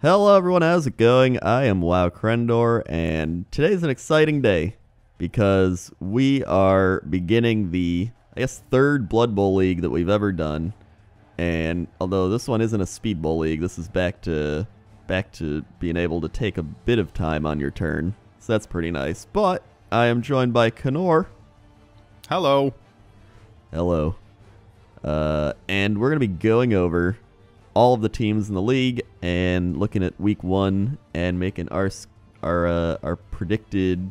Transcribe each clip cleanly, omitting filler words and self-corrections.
Hello everyone, how's it going? I am WoWcrendor, and today's an exciting day because we are beginning the, third Blood Bowl league that we've ever done. And although this one isn't a Speed Bowl league, this is back to being able to take a bit of time on your turn. So that's pretty nice. But I am joined by Cknoor. Hello. Hello. And we're going to be going over all of the teams in the league and looking at week 1 and making our predicted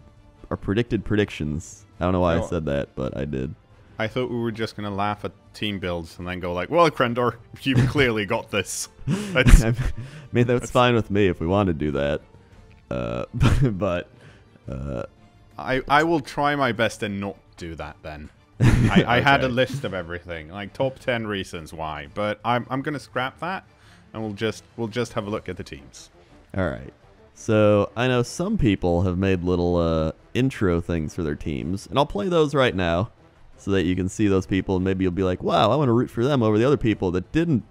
predictions. I don't know why I said that, but I did. I thought we were just going to laugh at team builds and then go like, well, Crendor, you've clearly got this. I mean, that's fine with me if we want to do that. I will try my best and not do that then. I had a list of everything, like top 10 reasons why, but I'm going to scrap that, and we'll just have a look at the teams. All right. So I know some people have made little intro things for their teams, and I'll play those right now so that you can see those people, and maybe you'll be like, wow, I want to root for them over the other people that didn't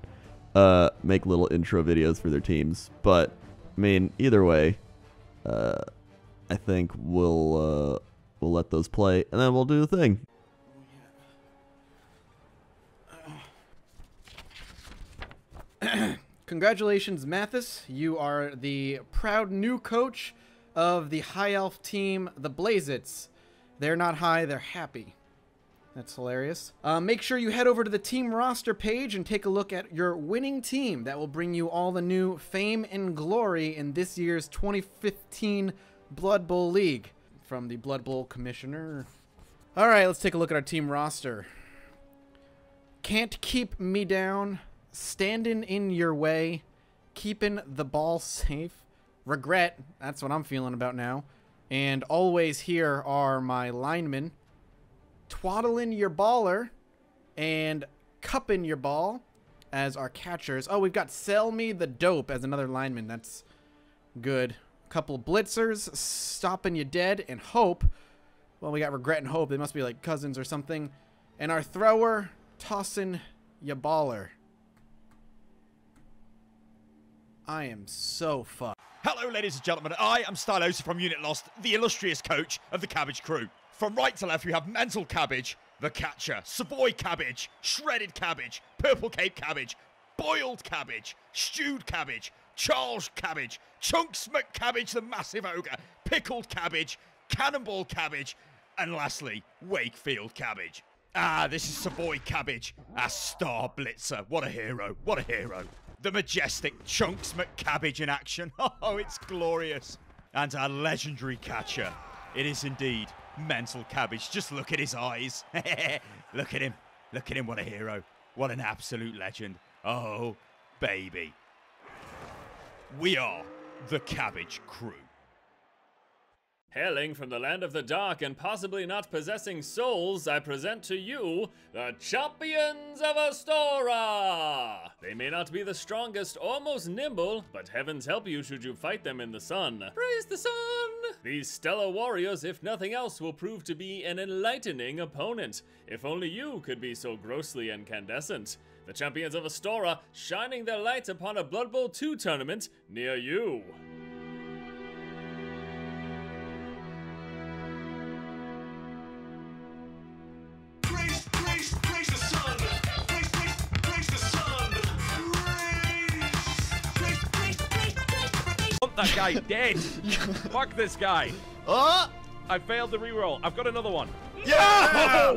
make little intro videos for their teams. But I mean, either way, I think we'll let those play, and then we'll do the thing. Congratulations, Mathis. You are the proud new coach of the High Elf team, the Blazits. They're not high, they're happy. That's hilarious. Make sure you head over to the team roster page and take a look at your winning team. That will bring you all the new fame and glory in this year's 2015 Blood Bowl League from the Blood Bowl Commissioner. All right, let's take a look at our team roster. Can't keep me down. Standing in your way, keeping the ball safe, regret, that's what I'm feeling about now, and always here are my linemen, twaddling your baller, and cupping your ball as our catchers. Oh, we've got Sell Me the Dope as another lineman, that's good. Couple blitzers, stopping you dead, and Hope, well, we got Regret and Hope, they must be like cousins or something, and our thrower, tossing your baller. I am so fucked. Hello, ladies and gentlemen. I am Stylosa from Unit Lost, the illustrious coach of the Cabbage crew. From right to left, we have Mental Cabbage, the catcher, Savoy Cabbage, Shredded Cabbage, Purple Cape Cabbage, Boiled Cabbage, Stewed Cabbage, Charles Cabbage, Chunks McCabbage, the Massive Ogre, Pickled Cabbage, Cannonball Cabbage, and lastly, Wakefield Cabbage. Ah, this is Savoy Cabbage, our star blitzer. What a hero, what a hero. The majestic Chunks McCabbage in action. Oh, it's glorious. And our legendary catcher. It is indeed Mental Cabbage. Just look at his eyes. Look at him. Look at him. What a hero. What an absolute legend. Oh, baby. We are the Cabbage crew. Hailing from the land of the dark and possibly not possessing souls, I present to you the champions of Aora! They may not be the strongest or most nimble, but heavens help you should you fight them in the sun. Praise the sun! These stellar warriors, if nothing else, will prove to be an enlightening opponent. If only you could be so grossly incandescent. The champions of Aora, shining their light upon a Blood Bowl 2 tournament near you. That guy dead. Fuck this guy. I failed the reroll. I've got another one. Yeah!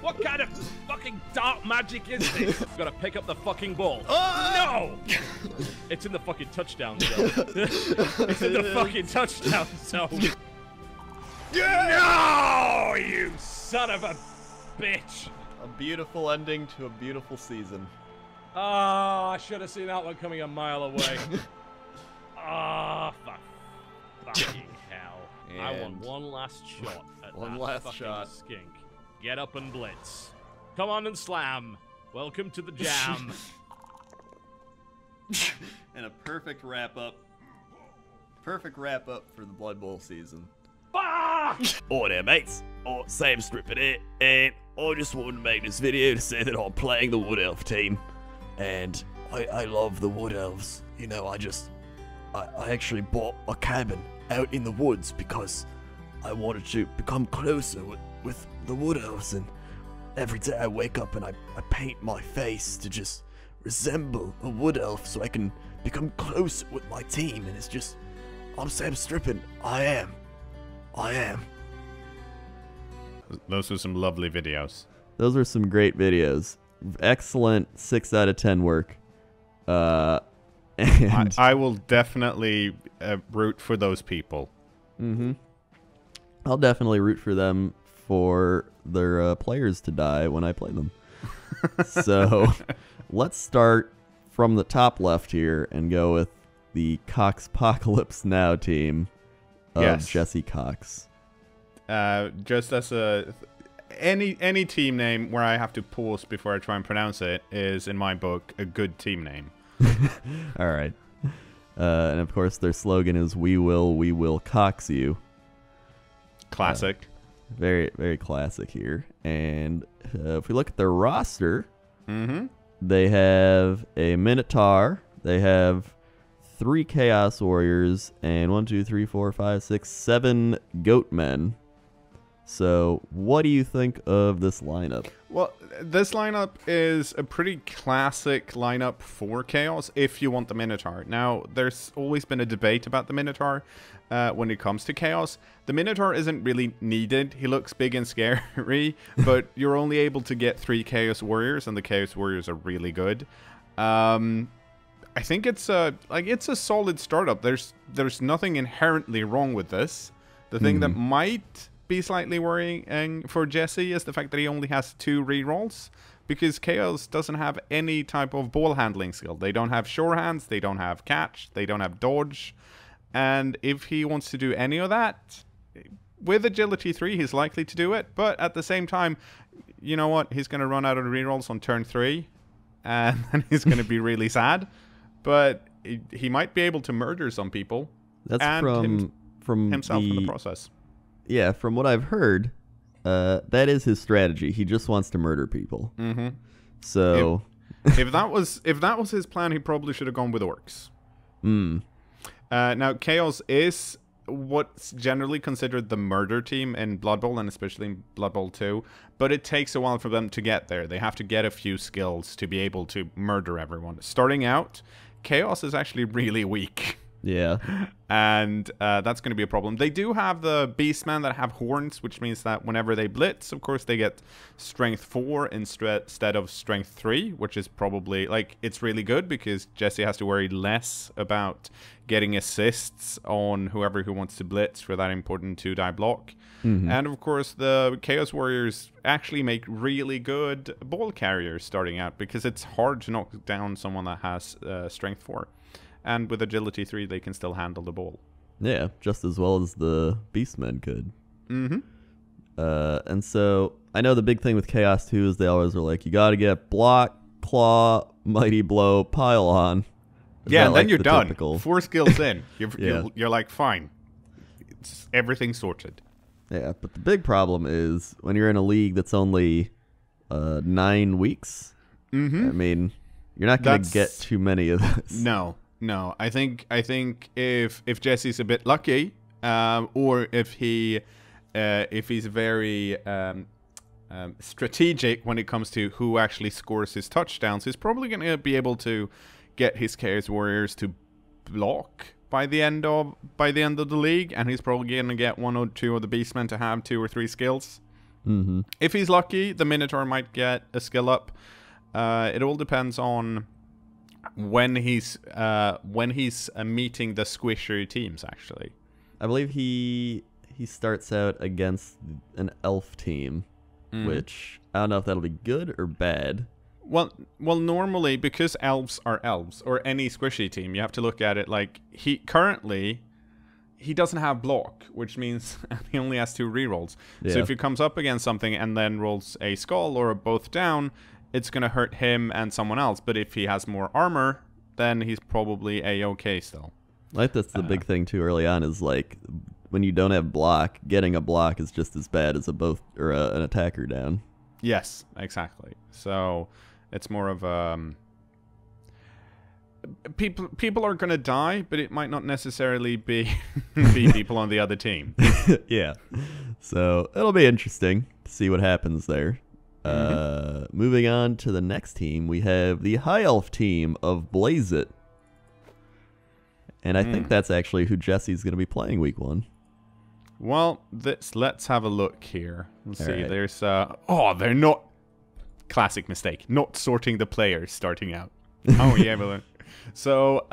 What kind of fucking dark magic is this? Gotta pick up the fucking ball. No! It's in the fucking touchdown zone. It's in the fucking touchdown zone. No! You son of a bitch. A beautiful ending to a beautiful season. Oh, I should have seen that one coming a mile away. Ah, fuck. Fucking hell. And I want one last shot at one that last fucking shot. skink. Get up and blitz. Come on and slam. Welcome to the jam. And a perfect wrap up. Perfect wrap up for the Blood Bowl season. Fuck! Oh there mates, Sam Stripper here, and I just wanted to make this video to say that I'm playing the Wood Elf team, and I love the wood elves. You know, I actually bought a cabin out in the woods because I wanted to become closer with the wood elves, and every day I wake up and I paint my face to just resemble a wood elf so I can become closer with my team, and it's just, I'm Sam Strippin. I am. Those were some lovely videos. Those are some great videos. Excellent 6 out of 10 work. And I will definitely root for those people. Mm-hmm. I'll definitely root for them for their players to die when I play them. So let's start from the top left here and go with the Cox Apocalypse Now team of Jesse Cox. Just as any team name where I have to pause before I try and pronounce it is, in my book, a good team name. All right. And of course, their slogan is we will Cox you. Classic. Very, very classic here. And if we look at their roster, they have a Minotaur, they have 3 Chaos Warriors, and 1, 2, 3, 4, 5, 6, 7 Goatmen. So, what do you think of this lineup? Well, this lineup is a pretty classic lineup for Chaos if you want the Minotaur. Now, there's always been a debate about the Minotaur when it comes to Chaos. The Minotaur isn't really needed. He looks big and scary, but you're only able to get 3 Chaos Warriors, and the Chaos Warriors are really good. I think it's a solid startup. There's nothing inherently wrong with this. The thing that might be slightly worrying for Jesse is the fact that he only has 2 rerolls, because Chaos doesn't have any type of ball handling skill. They don't have sure hands, they don't have catch, they don't have dodge, and if he wants to do any of that, with agility 3 he's likely to do it, but at the same time, you know what, he's going to run out of rerolls on turn 3, and then he's going to be really sad, but he might be able to murder some people. That's and from himself in the process. Yeah, from what I've heard, that is his strategy. He just wants to murder people. So, if that was his plan, he probably should have gone with orcs. Now, Chaos is what's generally considered the murder team in Blood Bowl, and especially in Blood Bowl 2. But it takes a while for them to get there. They have to get a few skills to be able to murder everyone. Starting out, Chaos is actually really weak. Yeah. And that's going to be a problem. They do have the Beastmen that have horns, which means that whenever they blitz, of course, they get Strength 4 instead of Strength 3, which is probably, like, it's really good because Jesse has to worry less about getting assists on whoever who wants to blitz for that important 2-die block. And, of course, the Chaos Warriors actually make really good ball carriers starting out because it's hard to knock down someone that has Strength 4. And with agility 3, they can still handle the ball. Yeah, just as well as the Beastmen could. And so, I know the big thing with Chaos 2 is they always are like, you gotta get Block, Claw, Mighty Blow, Pile-On. Yeah, and then like you're done. Typical... 4 skills in. You're like, fine. Everything's sorted. Yeah, but the big problem is when you're in a league that's only 9 weeks, I mean, you're not going to get too many of this. No. I think if Jesse's a bit lucky, or if he's very strategic when it comes to who actually scores his touchdowns, he's probably going to be able to get his Chaos Warriors to block by the end of the league, and he's probably going to get 1 or 2 of the Beastmen to have 2 or 3 skills. If he's lucky, the Minotaur might get a skill up. It all depends on when he's meeting the squishy teams. Actually, I believe he starts out against an elf team, which I don't know if that'll be good or bad. Well, normally, because elves are elves, or any squishy team, you have to look at it like he doesn't have block, which means he only has 2 rerolls. Yeah. So if he comes up against something and then rolls a skull or a both down, it's going to hurt him and someone else. But if he has more armor, then he's probably A-okay still. Like, that's the big thing too early on is, like, when you don't have block, getting a block is just as bad as an attacker down. Yes, exactly. So it's more of people are gonna die, but it might not necessarily be be people on the other team. Yeah. So it'll be interesting to see what happens there. Moving on to the next team, we have the High Elf team of Blaze It. And I think that's actually who Jesse's going to be playing week 1. Well, let's have a look here. Let's see. Right. There's they're not, classic mistake, not sorting the players starting out. Oh yeah, but so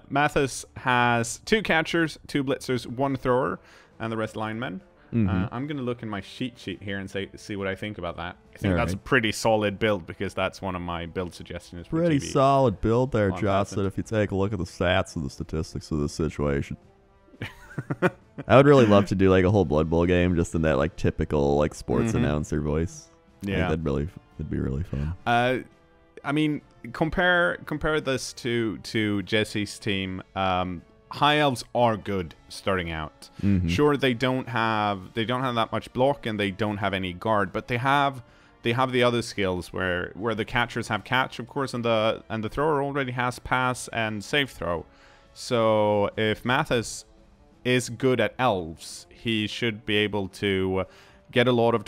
Mathis has 2 catchers, 2 blitzers, 1 thrower, and the rest linemen. I'm going to look in my cheat sheet here and see what I think about that. I think that's a pretty solid build, because that's one of my build suggestions. Pretty solid build there, Jocelyn, Mathis. if you take a look at the stats and the statistics of this situation. I would really love to do like a whole Blood Bowl game just in that like typical like sports announcer voice. Yeah, that'd be really fun. I mean, compare this to Jesse's team. High Elves are good starting out. Sure, they don't have that much block, and they don't have any guard, but they have the other skills where the catchers have catch, of course, and the thrower already has pass and safe throw. So if Mathis is good at elves, he should be able to get a lot of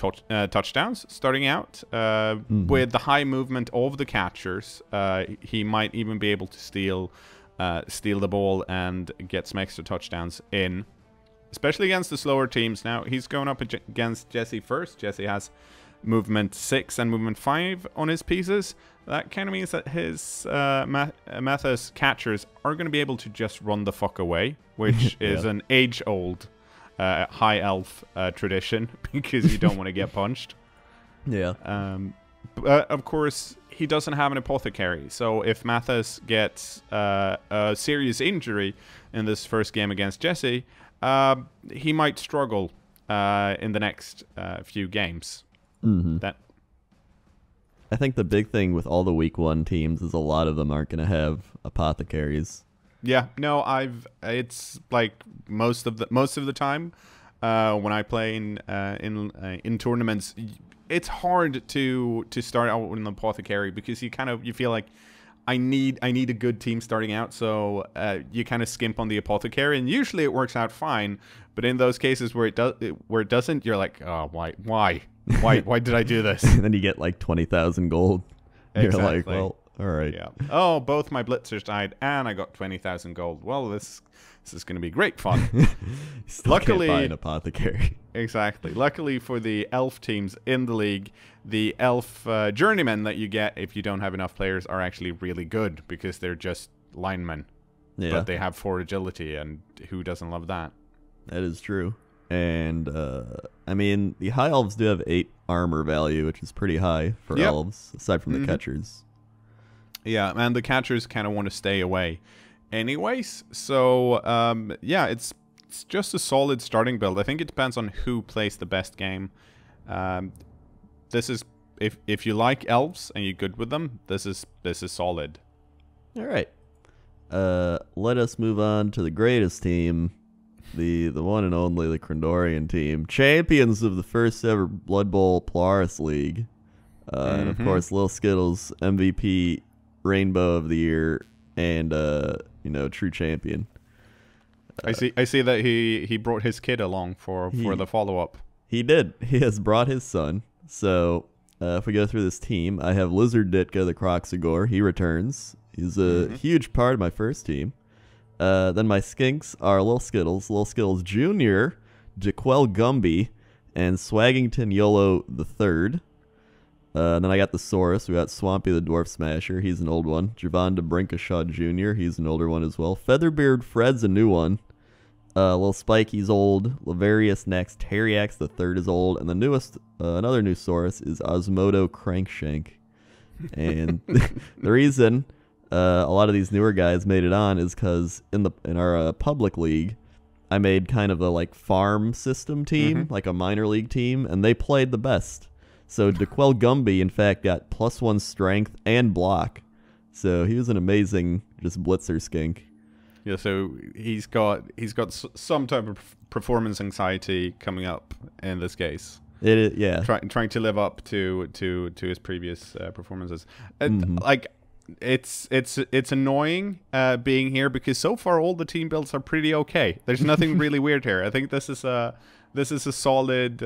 touchdowns starting out. With the high movement of the catchers, he might even be able to steal the ball and get some extra touchdowns in, especially against the slower teams. Now he's going up against Jesse first. Jesse has movement 6 and movement 5 on his pieces. That kind of means that his Mathis catchers are going to be able to just run the fuck away, which is an age-old high elf tradition, because you don't want to get punched. Yeah. But of course, he doesn't have an apothecary, so if Mathis gets a serious injury in this first game against Jesse, he might struggle in the next few games. I think the big thing with all the week 1 teams is a lot of them aren't going to have apothecaries. Yeah, no, it's like most of the time when I play in tournaments, it's hard to start out with an apothecary, because you feel like I need a good team starting out, so you kind of skimp on the apothecary, and usually it works out fine. But in those cases where it doesn't, you're like, oh, why did I do this? And then you get like 20,000 gold. Exactly. You're like, well, all right. Yeah. Oh, both my blitzers died, and I got 20,000 gold. Well, this is going to be great fun. Luckily, can't buy an apothecary. Exactly. Luckily for the elf teams in the league, the elf journeymen that you get if you don't have enough players are actually really good, because they're just linemen. Yeah. But they have 4 agility, and who doesn't love that? That is true. And, I mean, the high elves do have 8 armor value, which is pretty high for elves, aside from the catchers. Yeah, and the catchers kind of want to stay away anyways. So, yeah, it's just a solid starting build. I think it depends on who plays the best game. This is, if you like elves and you're good with them, this is solid. All right. Let us move on to the greatest team. The one and only, the Crendorian team, champions of the first ever Blood Bowl Polaris League, and of course Lil Skittles, MVP, Rainbow of the Year, and true champion. I see that he brought his kid along for the follow up. He did. He has brought his son. So if we go through this team, I have Lizard Ditka, the Croxagore. He returns. He's a huge part of my first team. Then my skinks are Lil Skittles Jr., Jaquel Gumby, and Swaggington YOLO III. Then I got the Saurus. We got Swampy the Dwarf Smasher. He's an old one. Javon DeBrinkashaw Jr. He's an older one as well. Featherbeard Fred's a new one. Lil Spikey's old. Lavarius next. Terriax the third is old. And the newest, another new Saurus is Osmodo Crankshank. And the reason a lot of these newer guys made it on is because in our public league, I made kind of a like farm system team, like a minor league team, and they played the best. So Jaquel Gumby, in fact, got +1 strength and block. So he was an amazing just blitzer skink. Yeah, so he's got some type of performance anxiety coming up in this case. It is, yeah. Trying to live up to his previous performances. Like, it's annoying being here because so far all the team builds are pretty okay. There's nothing really weird here. I think this is a solid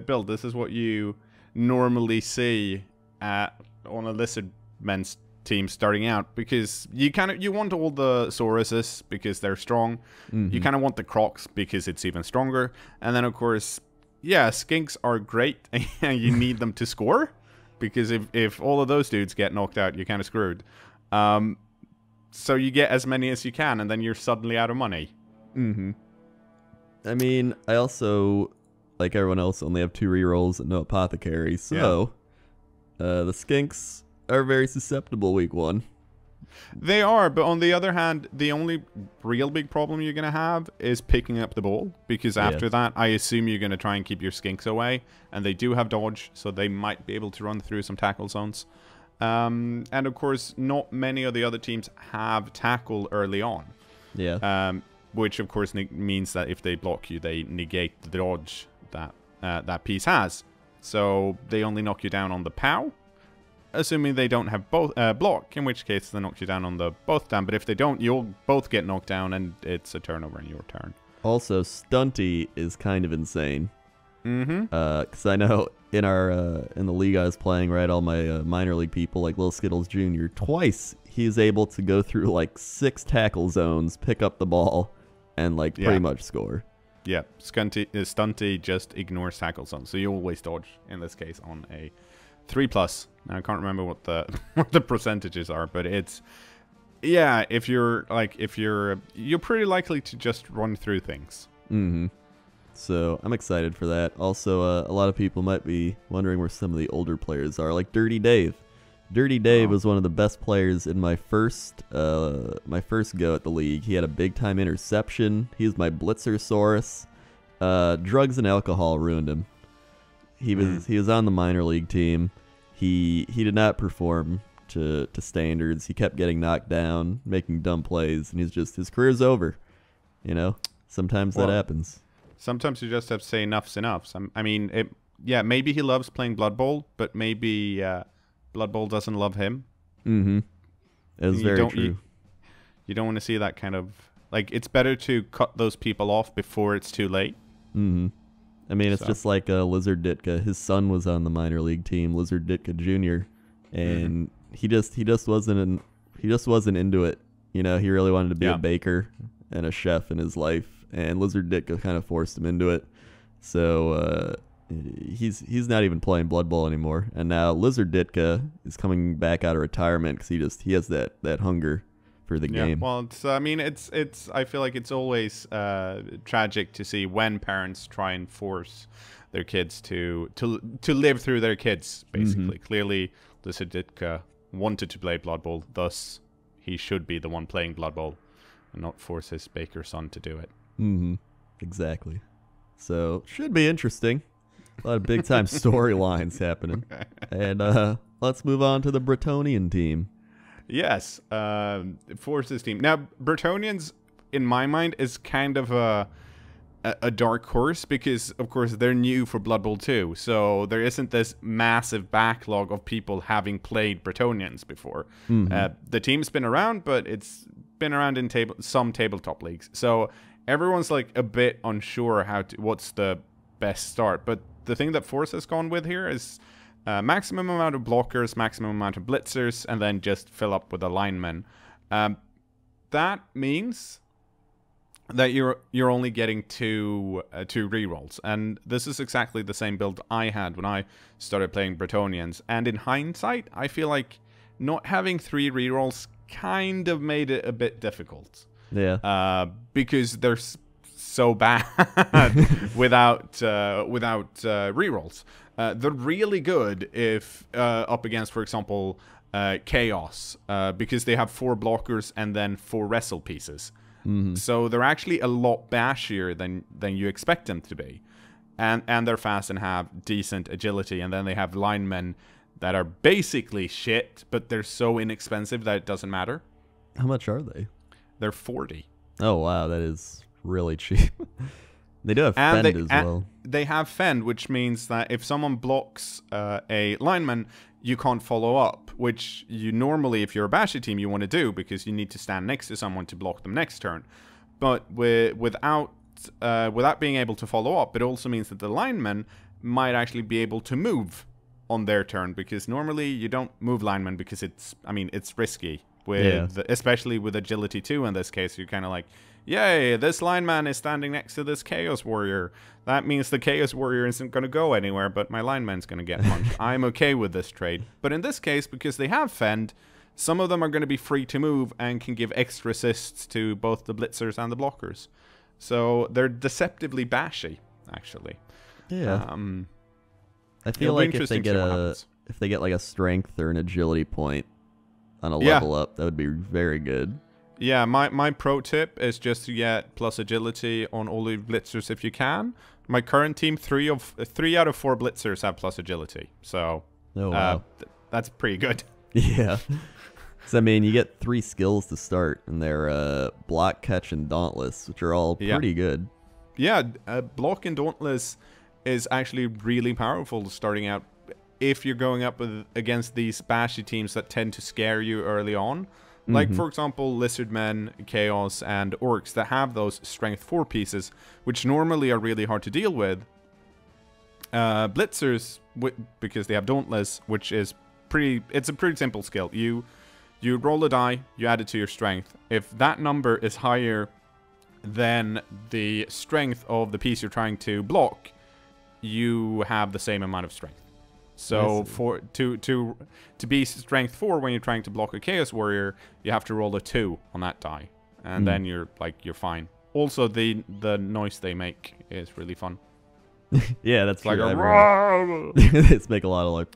build. This is what you normally see on a lizard men's team starting out, because you want all the Sauruses because they're strong. You kind of want the Crocs because it's even stronger, and then of course, yeah, Skinks are great and you need them to score, because if all of those dudes get knocked out, you're kind of screwed. So you get as many as you can, and then you're suddenly out of money. I mean, I also, like everyone else, only have 2 rerolls and no apothecary, so the Skinks are very susceptible week 1. They are, but on the other hand, the only real big problem you're going to have is picking up the ball, because after that, I assume you're going to try and keep your Skinks away, and they do have dodge, so they might be able to run through some tackle zones. And of course, not many of the other teams have tackle early on. Which of course means that if they block you, they negate the dodge that that piece has. So they only knock you down on the POW, assuming they don't have both block, in which case they knock you down on the both down. But if they don't, you'll both get knocked down, and it's a turnover in your turn. Also, Stunty is kind of insane. Because I know in the league I was playing, right, all my minor league people, like Lil Skittles Jr., twice he's able to go through like 6 tackle zones, pick up the ball, and like pretty much score. Yeah, Stunty just ignores tackle zones, so you always dodge in this case on a 3+. Now I can't remember what the what the percentages are, but it's you're pretty likely to just run through things. So I'm excited for that. Also, a lot of people might be wondering where some of the older players are, like Dirty Dave. Dirty Dave was one of the best players in my first go at the league. He had a big time interception. He was my Blitzersaurus. Drugs and alcohol ruined him. He was on the minor league team. He did not perform to standards. He kept getting knocked down, making dumb plays, and his career's over. You know, sometimes that happens. Sometimes you just have to say enough's enough. I mean, maybe he loves playing Blood Bowl, but maybe Blood Bowl doesn't love him. That's very true. You don't want to see that kind of, like, it's better to cut those people off before it's too late. I mean, it's just like Lizard Ditka. His son was on the minor league team, Lizard Ditka Jr., and he just wasn't into it. You know, he really wanted to be a baker and a chef in his life, and Lizard Ditka kind of forced him into it. So he's not even playing Blood Bowl anymore, and now Lizard Ditka is coming back out of retirement because he has that hunger for the game. Well, it's I feel like it's always tragic to see when parents try and force their kids to live through their kids, basically. Clearly, Lizard Ditka wanted to play Blood Bowl, thus he should be the one playing Blood Bowl and not force his baker son to do it. Exactly. So, should be interesting. A lot of big-time storylines happening. And let's move on to the Bretonian team. Yes, Forces team. Now, Bretonians, in my mind, is kind of a dark horse because, of course, they're new for Blood Bowl 2. So there isn't this massive backlog of people having played Bretonians before. The team's been around, but it's been around in some tabletop leagues. So everyone's like a bit unsure what's the best start. But the thing that Force has gone with here is maximum amount of blockers, maximum amount of blitzers, and then just fill up with a lineman. That means that you're only getting two rerolls, and this is exactly the same build I had when I started playing Bretonians. And in hindsight, I feel like not having 3 rerolls kind of made it a bit difficult. Because they're so bad without rerolls. They're really good if up against, for example, Chaos, because they have 4 blockers and then 4 wrestle pieces. So they're actually a lot bashier than you expect them to be. And they're fast and have decent agility. And then they have linemen that are basically shit, but they're so inexpensive that it doesn't matter. How much are they? They're 40. Oh, wow. That is really cheap. They do have Fend as well. They have Fend, which means that if someone blocks a lineman, you can't follow up, which you normally, if you're a Bashy team, you want to do because you need to stand next to someone to block them next turn. But without being able to follow up, it also means that the linemen might actually be able to move on their turn, because normally you don't move linemen because it's risky. Especially with agility 2 in this case, you're kind of like, yay, this lineman is standing next to this Chaos Warrior. That means the Chaos Warrior isn't going to go anywhere, but my lineman's going to get punched. I'm okay with this trade. But in this case, because they have Fend, some of them are going to be free to move and can give extra assists to both the blitzers and the blockers. So they're deceptively bashy, actually. Yeah. I feel like if they get like a strength or an agility point on a level up, that would be very good. Yeah, my pro tip is just to get plus agility on all the blitzers if you can. My current team, 3 out of 4 blitzers have plus agility, so that's pretty good. Yeah. So I mean, you get 3 skills to start, and they're block, catch, and dauntless, which are all pretty good. Yeah, block and dauntless is actually really powerful starting out if you're going up against these bashy teams that tend to scare you early on. Like, for example, Lizardmen, Chaos, and Orcs that have those Strength 4 pieces, which normally are really hard to deal with. Blitzers, because they have Dauntless, which is it's a pretty simple skill. You roll a die, you add it to your Strength. If that number is higher than the strength of the piece you're trying to block, you have the same amount of Strength. So to be Strength 4 when you're trying to block a Chaos Warrior, you have to roll a 2 on that die, and then you're fine. Also, the noise they make is really fun. Yeah, that's like true. It's make a lot of like.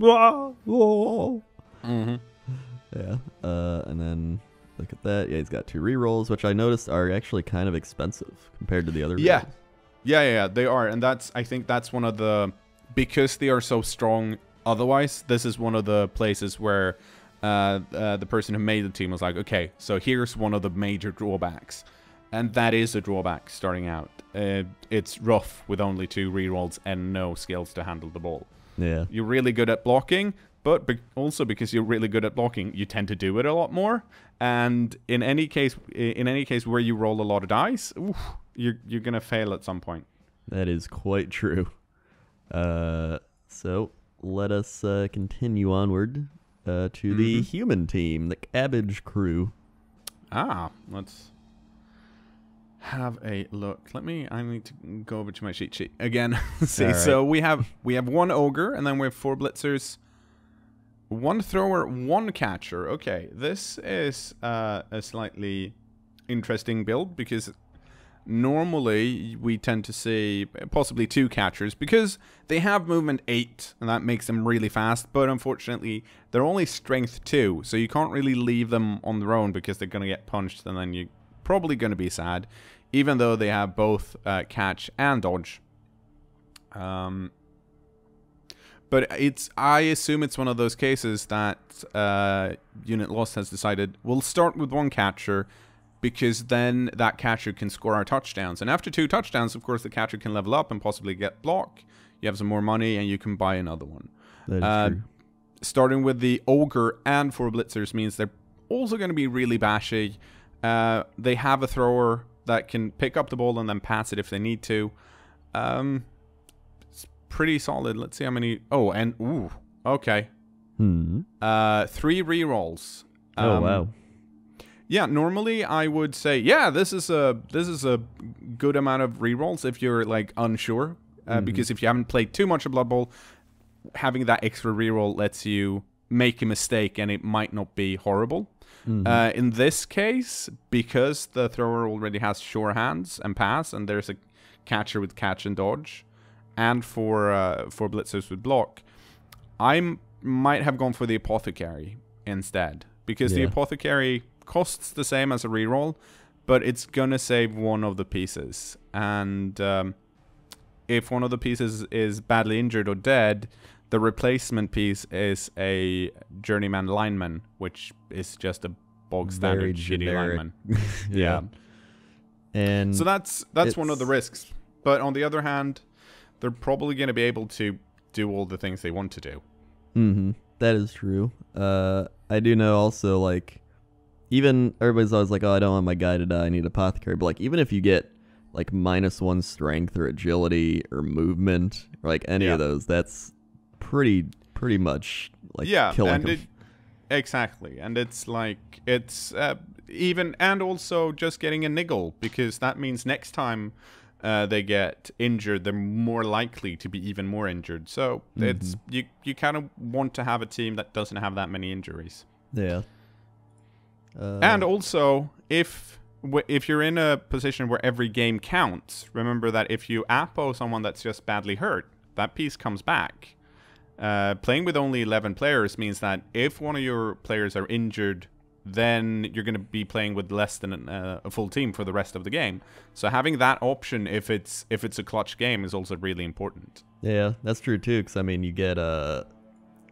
Yeah, and then look at that. Yeah, he's got 2 rerolls, which I noticed are actually kind of expensive compared to the other. Yeah, yeah, they are, and I think that's one of the, because they are so strong. Otherwise, this is one of the places where the person who made the team was like, okay, so here's one of the major drawbacks. And that is a drawback starting out. It's rough with only 2 rerolls and no skills to handle the ball. Yeah. You're really good at blocking, but also because you're really good at blocking, you tend to do it a lot more. And in any case where you roll a lot of dice, you're going to fail at some point. That is quite true. So let us continue onward to the human team, the Cabbage crew. Let's have a look. I need to go over to my cheat sheet again. See, right. So we have 1 ogre, and then we have 4 blitzers, 1 thrower, 1 catcher. Okay, this is a slightly interesting build, because normally we tend to see possibly 2 catchers because they have movement 8 and that makes them really fast, but unfortunately they're only strength 2, so you can't really leave them on their own because they're going to get punched, and then you're probably going to be sad, even though they have both catch and dodge. But I assume it's one of those cases that Unit Lost has decided we'll start with 1 catcher, because then that catcher can score our touchdowns. And after 2 touchdowns, of course, the catcher can level up and possibly get block. You have some more money, and you can buy another one. That is true. Starting with the ogre and 4 blitzers means they're also going to be really bashy. They have a thrower that can pick up the ball and then pass it if they need to. It's pretty solid. Let's see how many. Oh, and okay. 3 rerolls. Oh wow. Yeah, normally I would say, yeah, this is a good amount of rerolls if you're like unsure, because if you haven't played too much of Blood Bowl, having that extra reroll lets you make a mistake and it might not be horrible. In this case, because the thrower already has sure hands and pass, and there's a catcher with catch and dodge, and for blitzers with block, I might have gone for the apothecary instead, because the apothecary costs the same as a reroll, but it's gonna save one of the pieces, and if one of the pieces is badly injured or dead, the replacement piece is a journeyman lineman, which is just a bog standard shitty lineman. Yeah. And so that's one of the risks, but on the other hand, they're probably going to be able to do all the things they want to do. That is true. I do know also, like, even everybody's always like, oh, I don't want my guy to die, I need apothecary. But, like, even if you get, like, -1 strength or agility or movement, or, like, any of those, that's pretty much, like, killing him. Exactly. And it's, like, it's even, and also just getting a niggle, because that means next time they get injured, they're more likely to be even more injured. So it's you kind of want to have a team that doesn't have that many injuries. Yeah. And also, if you're in a position where every game counts, remember that if you apo someone that's just badly hurt, that piece comes back. Playing with only 11 players means that if one of your players are injured, then you're going to be playing with less than a full team for the rest of the game. So having that option, if it's a clutch game, is also really important. Yeah, that's true too. Because I mean, you get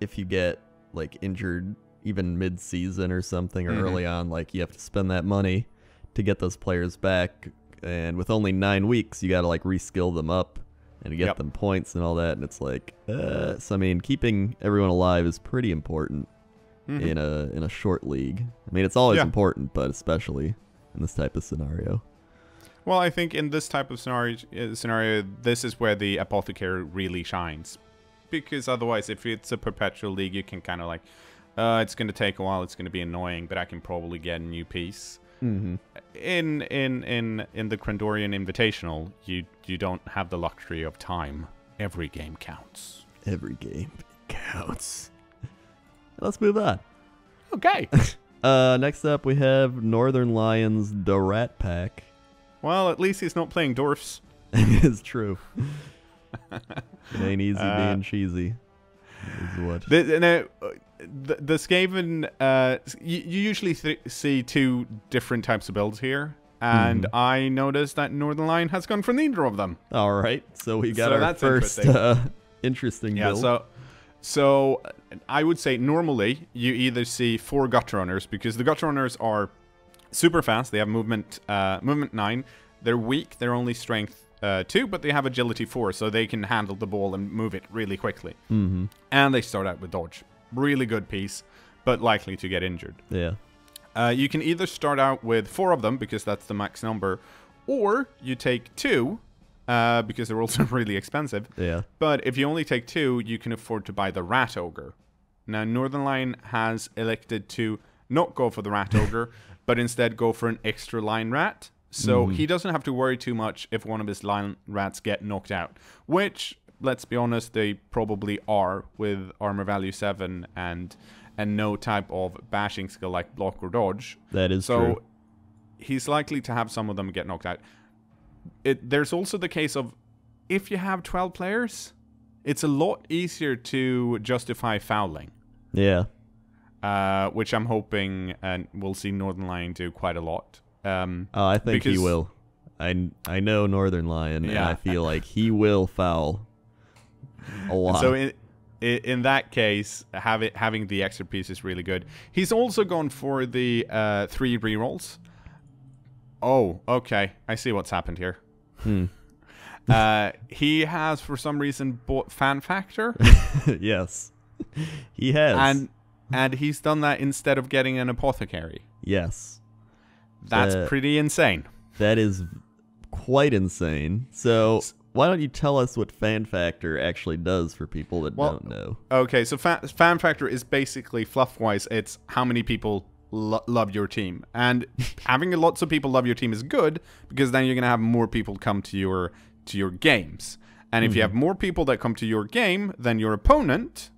if you get like injured even mid-season or something, or early on, like you have to spend that money to get those players back. And with only 9 weeks, you got to like reskill them up and get them points and all that. And it's like, so I mean, keeping everyone alive is pretty important. In a short league. I mean, it's always important, but especially in this type of scenario. Well, I think in this type of scenario, this is where the apothecary really shines. Because otherwise, if it's a perpetual league, you can kind of like, it's going to take a while, it's going to be annoying, but I can probably get a new piece. In the Crendorian Invitational, you don't have the luxury of time. Every game counts. Every game counts. Let's move on. Okay. Next up, we have Northern Lions, the Rat Pack. Well, at least he's not playing dwarfs. It's true. It ain't easy being cheesy. Is what. The Skaven, you usually see 2 different types of builds here. And I noticed that Northern Lion has gone for neither of them. All right. So we got our first interesting build. So I would say normally you either see 4 gut runners, because the gut runners are super fast. They have movement 9. They're weak. They're only strength 2, but they have agility 4, so they can handle the ball and move it really quickly. And they start out with dodge. Really good piece, but likely to get injured. Yeah. You can either start out with 4 of them, because that's the max number, or you take 2. Because they're also really expensive. Yeah. But if you only take 2, you can afford to buy the Rat Ogre. Now, Northern Lion has elected to not go for the Rat Ogre, but instead go for an extra line rat. So he doesn't have to worry too much if one of his line rats get knocked out. Which, let's be honest, they probably are with armor value 7 and no type of bashing skill like block or dodge. That is true. So he's likely to have some of them get knocked out. There's also the case of, if you have 12 players, it's a lot easier to justify fouling. Yeah. Which I'm hoping we'll see Northern Lion do quite a lot. I think he will. I know Northern Lion, and I feel like he will foul a lot. So in that case, having the extra piece is really good. He's also gone for the 3 rerolls. Oh, okay. I see what's happened here. He has, for some reason, bought Fan Factor. Yes, he has. And he's done that instead of getting an apothecary. Yes. That's pretty insane. That is quite insane. So why don't you tell us what Fan Factor actually does for people that don't know? Okay, so Fan Factor is basically, fluff-wise, it's how many people love your team. And having lots of people love your team is good, because then you're going to have more people come to your games. And if you have more people that come to your game than your opponent,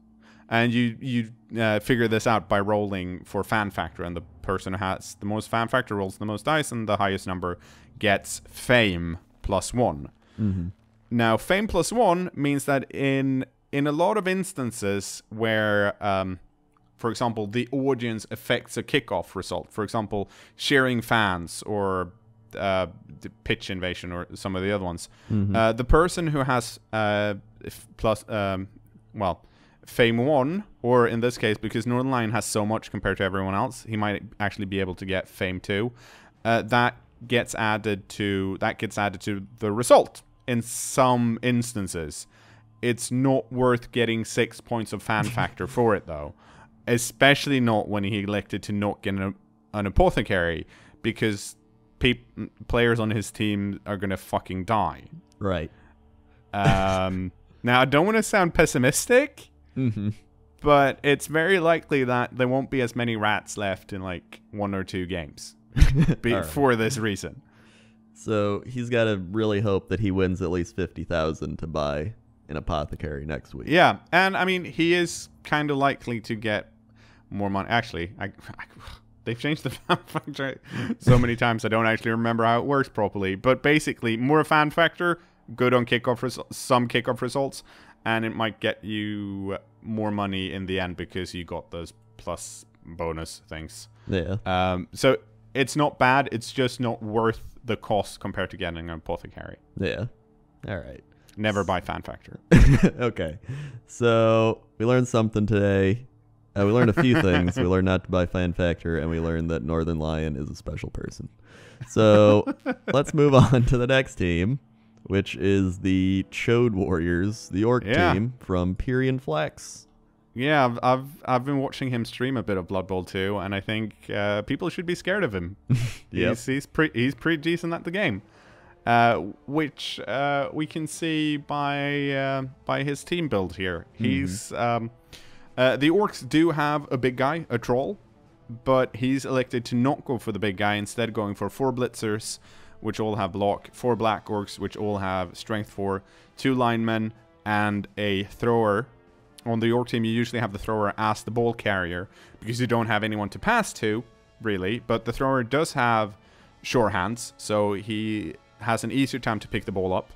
and you figure this out by rolling for Fan Factor, and the person who has the most Fan Factor rolls the most dice, and the highest number gets Fame +1. Now, Fame +1 means that in a lot of instances where for example, the audience affects a kickoff result. For example, cheering fans or the pitch invasion or some of the other ones. The person who has Fame 1, or in this case, because Northern Lion has so much compared to everyone else, he might actually be able to get Fame 2. That gets added to the result in some instances. it's not worth getting 6 points of fan factor for it, though. Especially not when he elected to not get an apothecary, because players on his team are going to fucking die. Right. Now, I don't want to sound pessimistic, but it's very likely that there won't be as many rats left in like 1 or 2 games for this reason. So he's got to really hope that he wins at least 50,000 to buy an apothecary next week. Yeah, and I mean, he is kind of likely to get more money. Actually, they've changed the fan factor so many times I don't actually remember how it works properly. But basically, more fan factor, good on some kickoff results, and it might get you more money in the end because you got those plus bonus things. Yeah. So it's not bad. It's just not worth the cost compared to getting an apothecary. Yeah. All right. Never buy fan factor. Okay. So we learned something today. We learned a few things. We learned not to buy fan factor, and we learned that Northern Lion is a special person. So let's move on to the next team, which is the Chode Warriors, the orc team from Pyrian Flex. Yeah, I've been watching him stream a bit of Blood Bowl 2, and I think people should be scared of him. Yep. He's pretty decent at the game, which we can see by his team build here. He's the orcs do have a big guy, a troll, but he's elected to not go for the big guy, instead going for 4 blitzers, which all have block, 4 black orcs, which all have strength 4, 2 linemen, and a thrower. On the orc team, you usually have the thrower as the ball carrier, because you don't have anyone to pass to, really, but the thrower does have sure hands, so he has an easier time to pick the ball up.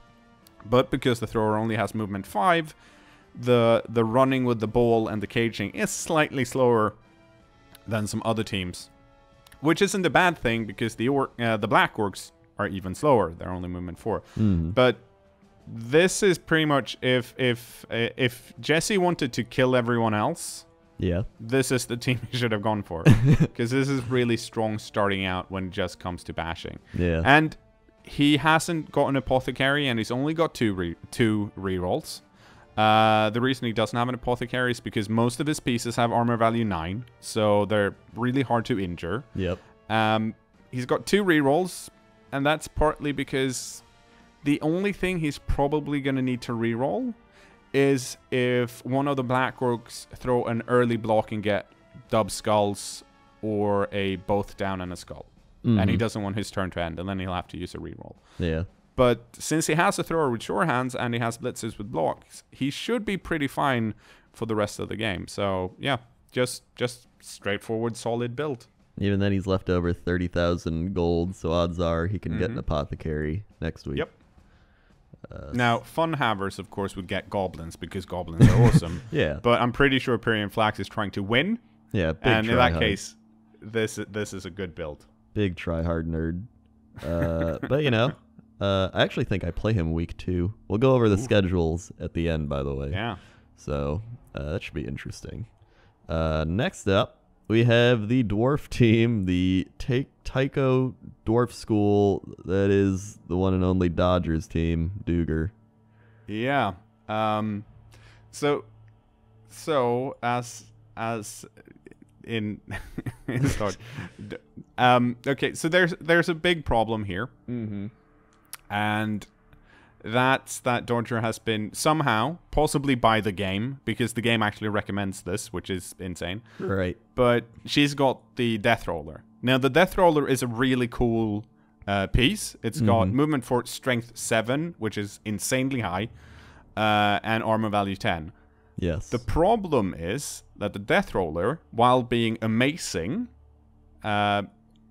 But because the thrower only has movement 5, the running with the ball and the caging is slightly slower than some other teams, which isn't a bad thing because the black orcs are even slower. They're only movement 4. But this is pretty much if Jesse wanted to kill everyone else, this is the team he should have gone for, because this is really strong starting out when it just comes to bashing. And he hasn't got an apothecary, and he's only got two rerolls. The reason he doesn't have an apothecary is because most of his pieces have armor value 9, so they're really hard to injure. He's got 2 rerolls, and that's partly because the only thing he's probably going to need to reroll is if one of the black orcs throw an early block and get dub skulls or a both down and a skull. And he doesn't want his turn to end, and then he'll have to use a reroll. But since he has a thrower with sure hands and he has blitzers with blocks, he should be pretty fine for the rest of the game. So yeah, just straightforward, solid build. Even then, he's left over 30,000 gold, so odds are he can get an apothecary next week. Now, fun havers, of course, would get goblins because goblins are awesome. But I'm pretty sure Pyrian Flax is trying to win. And in that case, this is a good build. Big try-hard nerd. But, you know, I actually think I play him week 2. We'll go over the schedules at the end, by the way. So that should be interesting. Next up, we have the Dwarf team, the Tycho Dwarf School. That is the one and only Dodgers team, Duger. So as in start. Okay, so there's a big problem here, and that's that Dodger has been somehow, possibly by the game, because the game actually recommends this, which is insane. Right. But she's got the Death Roller. Now, the Death Roller is a really cool piece. It's got movement for strength 7, which is insanely high, and armor value 10. Yes. The problem is that the Death Roller, while being amazing,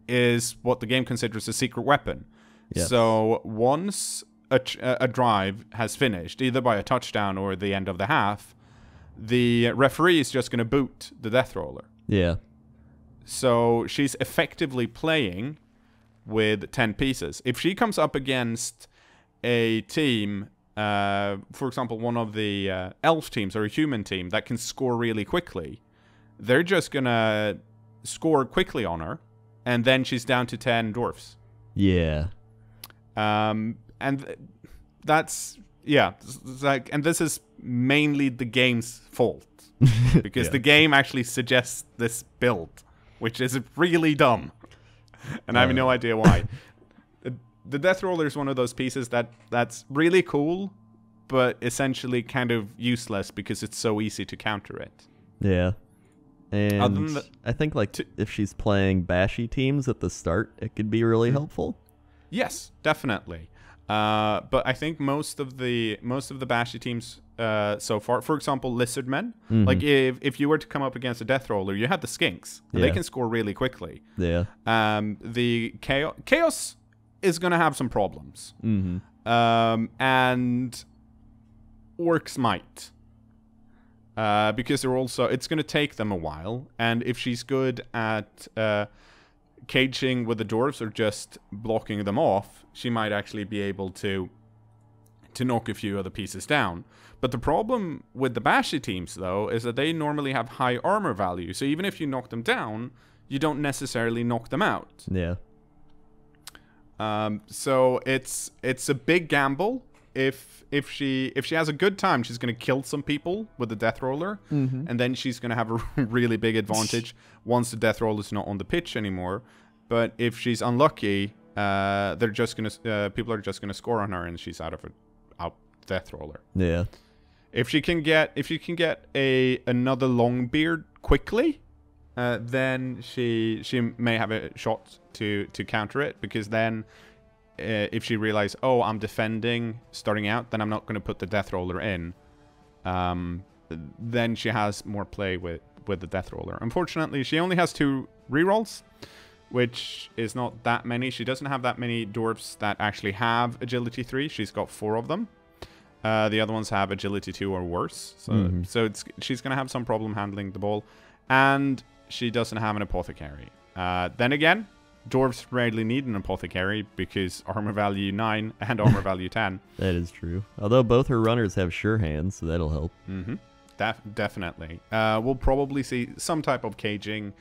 is what the game considers a secret weapon. Yes. So once a drive has finished, either by a touchdown or the end of the half, the referee is just going to boot the Death Roller. So she's effectively playing with 10 pieces. If she comes up against a team, for example, one of the elf teams or a human team that can score really quickly, they're just going to score quickly on her, and then she's down to 10 dwarfs. Yeah. And that's yeah, it's like, and this is mainly the game's fault because the game actually suggests this build, which is really dumb, and I have no idea why. The Death Roller is one of those pieces that's really cool, but essentially kind of useless because it's so easy to counter it. Yeah. And that, I think like if she's playing bashy teams at the start, it could be really helpful. Yes, definitely. But I think most of the bashy teams so far, for example, Lizardmen, like if you were to come up against a Death Roller, you had the Skinks, and they can score really quickly. Yeah. The Chaos is going to have some problems. And Orcs might. Because they're also, it's going to take them a while, and if she's good at caging with the Dwarves or just blocking them off, she might actually be able to knock a few other pieces down. But the problem with the bashy teams, though, is that they normally have high armor value, so even if you knock them down, you don't necessarily knock them out. Yeah. So it's a big gamble. If she has a good time, she's going to kill some people with the Death Roller, and then she's going to have a really big advantage once the Death Roller is not on the pitch anymore. But if she's unlucky, they're just going to people are just going to score on her, and she's out Death Roller. Yeah. If you can get another Longbeard quickly, then she may have a shot to counter it, because then if she realizes, oh, I'm defending starting out, then I'm not going to put the Death Roller in. Then she has more play with the Death Roller. Unfortunately, she only has 2 rerolls, which is not that many. She doesn't have that many Dwarves that actually have Agility 3. She's got 4 of them. The other ones have Agility 2 or worse. So she's going to have some problem handling the ball. And she doesn't have an Apothecary. Then again, Dwarves rarely need an Apothecary because armor value 9 and armor value 10. That is true. Although both her runners have sure hands, so that'll help. Definitely. We'll probably see some type of caging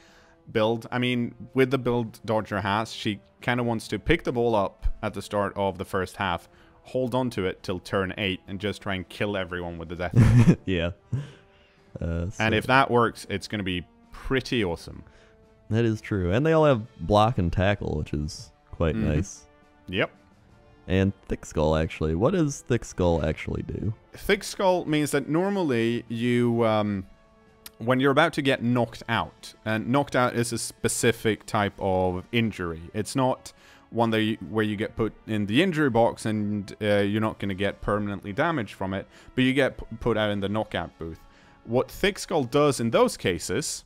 build. I mean, with the build Dodger has, she kind of wants to pick the ball up at the start of the first half, hold on to it till turn 8, and just try and kill everyone with the Death Roller. Yeah. And if that works, it's going to be pretty awesome. That is true. And they all have block and tackle, which is quite nice. Yep. And Thick Skull, actually. What does Thick Skull actually do? Thick Skull means that normally you, when you're about to get knocked out, and knocked out is a specific type of injury. It's not one where you get put in the injury box and you're not going to get permanently damaged from it, but you get put out in the knockout booth. What Thick Skull does in those cases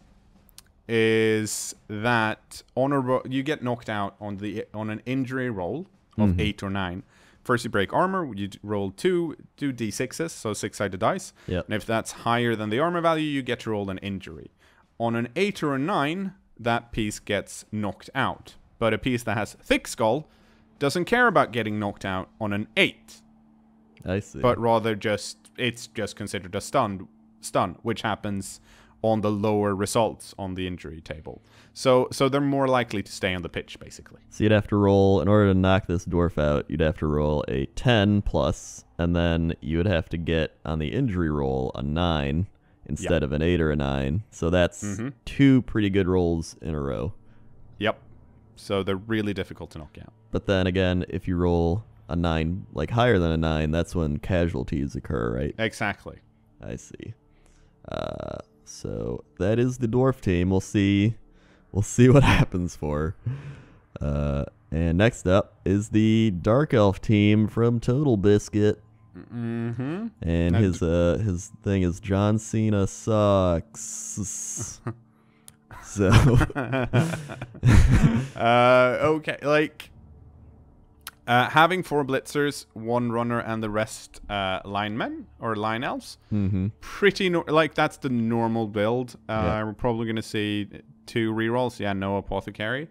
is that you get knocked out on an injury roll of 8 or 9. First you break armor, you roll 2 d6s, so 6-sided dice. Yep. And if that's higher than the armor value, you get to roll an injury. On an 8 or a 9, that piece gets knocked out. But a piece that has Thick Skull doesn't care about getting knocked out on an 8. I see. But rather it's just considered a stun, which happens on the lower results on the injury table. So they're more likely to stay on the pitch, basically. So you'd have to roll, in order to knock this Dwarf out, you'd have to roll a 10 plus, and then you would have to get on the injury roll a 9 instead of an 8 or a 9. So that's 2 pretty good rolls in a row. Yep. So they're really difficult to knock out. But then again, if you roll a 9, like higher than a 9, that's when casualties occur, right? Exactly. I see. So that is the Dwarf team. We'll see what happens for her. And next up is the Dark Elf team from Total Biscuit. And his thing is John Cena sucks. So okay, like having 4 blitzers, 1 runner, and the rest linemen or line elves. Pretty like that's the normal build. We're probably going to see 2 rerolls. Yeah, no Apothecary.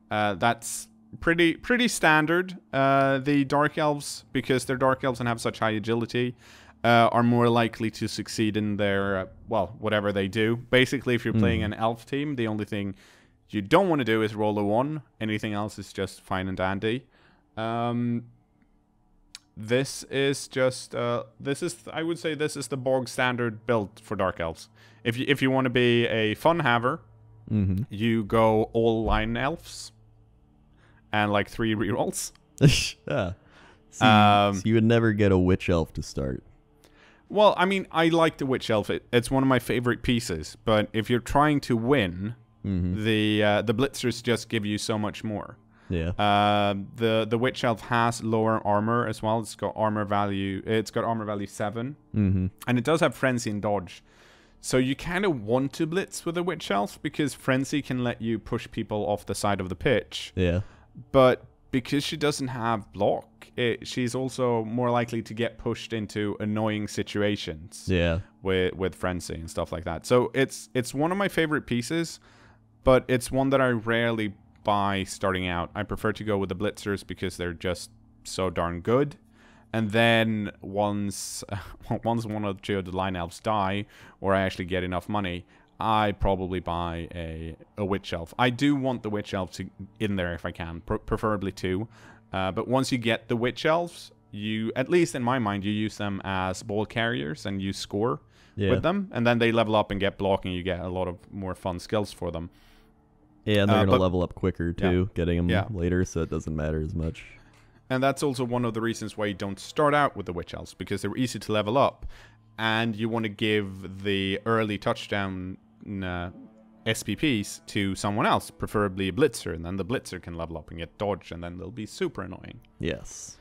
That's pretty standard. The Dark Elves, because they're Dark Elves and have such high agility, are more likely to succeed in their whatever they do. Basically, if you're playing an elf team, the only thing you don't want to do is roll a 1. Anything else is just fine and dandy. this is just I would say this is the bog standard build for Dark Elves. If you want to be a fun haver, you go all line elves and like 3 rerolls. Yeah. So you would never get a witch elf to start. Well, I mean, I like the witch elf. It's one of my favorite pieces. But if you're trying to win, the blitzers just give you so much more. Yeah. The witch elf has lower armor as well. It's got armor value. It's got armor value 7, and it does have frenzy and dodge. So you kind of want to blitz with a witch elf because frenzy can let you push people off the side of the pitch. Yeah. But because she doesn't have block, she's also more likely to get pushed into annoying situations. Yeah. With frenzy and stuff like that. So it's one of my favorite pieces, but it's one that I rarely buy starting out. I prefer to go with the blitzers because they're just so darn good. And then once one or two of the line elves die, or I actually get enough money, I probably buy a witch elf. I do want the witch elf in there if I can, preferably 2. But once you get the witch elves, you, at least in my mind, you use them as ball carriers and you score with them, and then they level up and get block, and you get a lot of more fun skills for them. Yeah, and they're going to level up quicker too, getting them later, so it doesn't matter as much. And that's also one of the reasons why you don't start out with the witch elves, because they're easy to level up, and you want to give the early touchdown SPPs to someone else, preferably a blitzer, and then the blitzer can level up and get dodge, and then they'll be super annoying. Yes.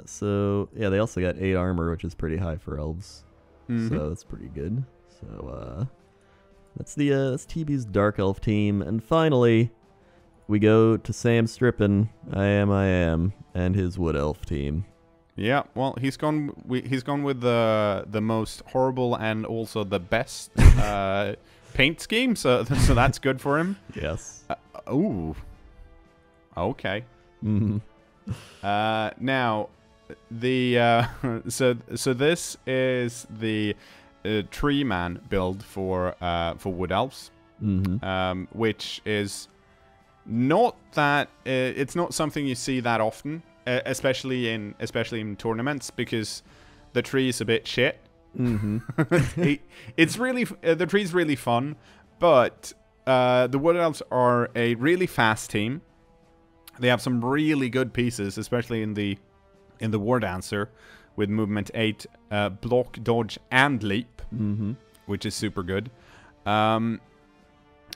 So yeah, they also got 8 armor, which is pretty high for elves. So that's pretty good. So that's TB's Dark Elf team, and finally we go to Sam Strippin, I am, and his Wood Elf team. Yeah, well, he's gone with the most horrible and also the best paint scheme, so that's good for him. Yes. Ooh. Okay. Now, the so this is the tree man build for Wood Elves, which is not that it's not something you see that often. Especially in tournaments, because the tree is a bit shit. It's really the tree's really fun, but the Wood Elves are a really fast team. They have some really good pieces, especially in the War Dancer, with movement 8, block, dodge, and leap, which is super good.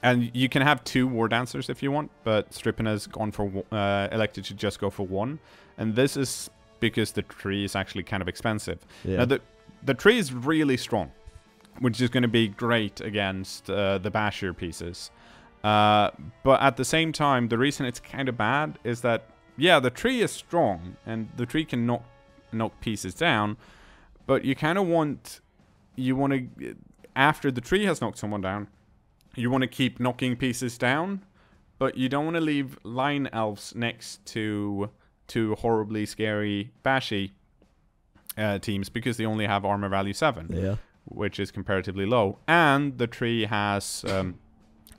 And you can have 2 War Dancers if you want, but Strippin has gone for elected to just go for 1, and this is because the tree is actually kind of expensive. Now the tree is really strong, which is going to be great against the Basher pieces. But at the same time, the reason it's kind of bad is that the tree is strong and the tree can knock pieces down, but you kind of want to, after the tree has knocked someone down, you want to keep knocking pieces down, but you don't want to leave line elves next to horribly scary bashy teams, because they only have armor value 7, which is comparatively low. And the tree has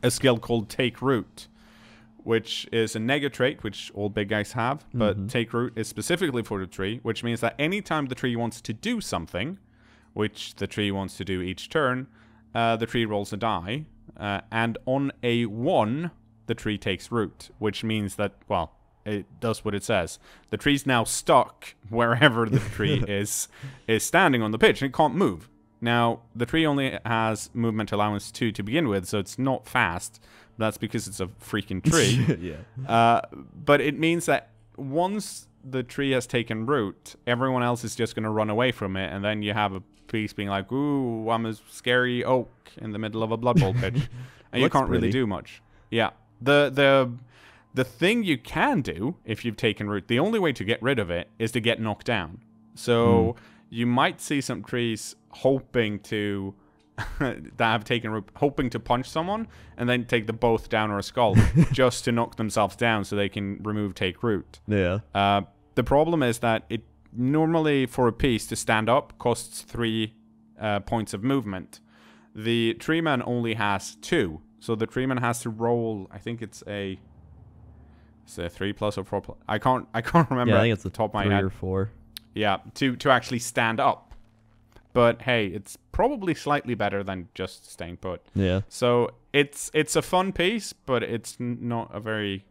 a skill called Take Root, which is a nega trait, which all big guys have, but Take Root is specifically for the tree, which means that anytime the tree wants to do something, which the tree wants to do each turn, the tree rolls a die. And on a 1, the tree takes root, which means that, well, it does what it says. The tree's now stuck wherever the tree is standing on the pitch, and it can't move. Now, the tree only has movement allowance 2 to begin with, so it's not fast. That's because it's a freaking tree. But it means that once the tree has taken root, everyone else is just going to run away from it, and then you have a piece being like, ooh, I'm a scary oak in the middle of a Blood Bowl pitch. And you can't really do much. Yeah. The thing you can do, if you've taken root, the only way to get rid of it is to get knocked down. So you might see some trees hoping to that have taken root, hoping to punch someone, and then take the both down or a skull just to knock themselves down so they can remove take root. Yeah. The problem is that it normally, for a piece to stand up, costs 3 points of movement. The treeman only has 2, so the treeman has to roll, I think it's a Is it 3 plus or 4 plus? I can't remember. Yeah, I think it's the top of my 3 head. or 4. Yeah, to actually stand up. But hey, it's probably slightly better than just staying put. Yeah. So it's a fun piece, but it's not a very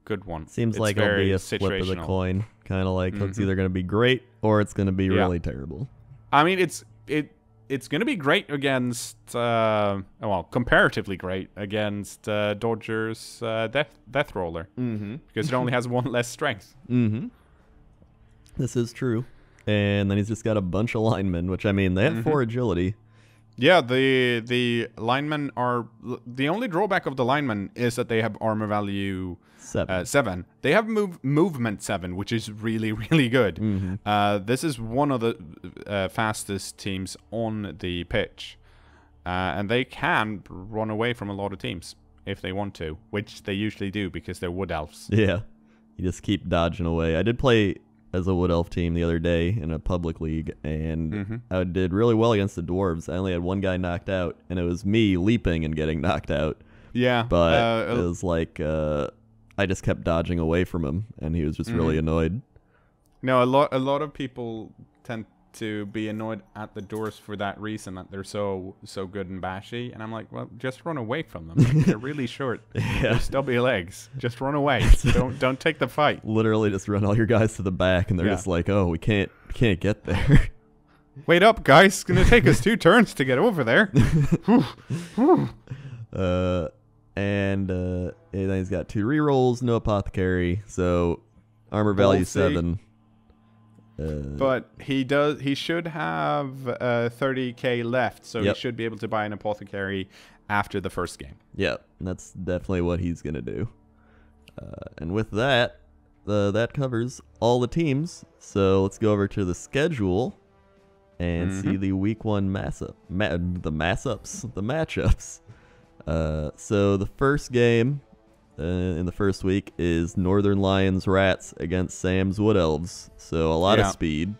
good one. Seems it's like it'll be a flip of the coin, kind of like it's either going to be great or it's going to be really terrible. I mean, it's going to be great against comparatively great against Dodger's Death Roller, because it only has 1 less strength. This is true. And then he's just got a bunch of linemen, which, I mean, they have 4 agility. Yeah, the linemen are... The only drawback of the linemen is that they have armor value 7. They have movement 7, which is really, really good. This is one of the fastest teams on the pitch. And they can run away from a lot of teams if they want to, which they usually do because they're wood elves. Yeah, you just keep dodging away. I did play as a wood elf team the other day in a public league, and I did really well against the dwarves. I only had 1 guy knocked out, and it was me leaping and getting knocked out. Yeah, but it was like I just kept dodging away from him, and he was just really annoyed. No, a lot of people tend to be annoyed at the dwarves for that reason, that they're so good and bashy, and I'm like, well, just run away from them. They're really short. They're stubby legs. Just run away. don't take the fight. Literally just run all your guys to the back, and they're just like, oh, we can't get there. Wait up, guys. It's gonna take us 2 turns to get over there. And then he's got 2 rerolls, no apothecary, so armor value 7. But he should have 30k left, so he should be able to buy an apothecary after the first game. Yeah, that's definitely what he's gonna do. And with that, that covers all the teams. So let's go over to the schedule and see the week 1 matchups. So the first game in the first week is Northern Lions Rats against Sam's Wood Elves. So a lot of speed.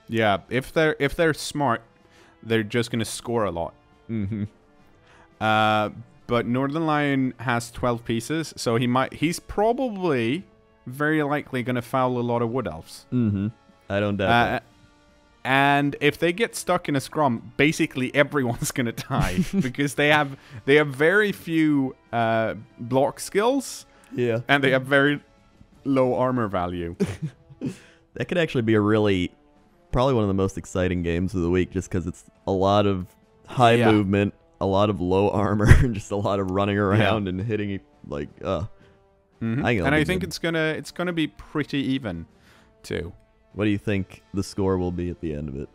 Yeah, if they're smart, they're just gonna score a lot. But Northern Lion has 12 pieces, so he's probably very likely gonna foul a lot of Wood Elves. I don't doubt that. And if they get stuck in a scrum, basically everyone's gonna die because they have very few block skills. Yeah, and they have very low armor value. That could actually be probably one of the most exciting games of the week, just because it's a lot of high movement, a lot of low armor, and just a lot of running around and hitting like. And I think it's gonna be pretty even, too. What do you think the score will be at the end of it?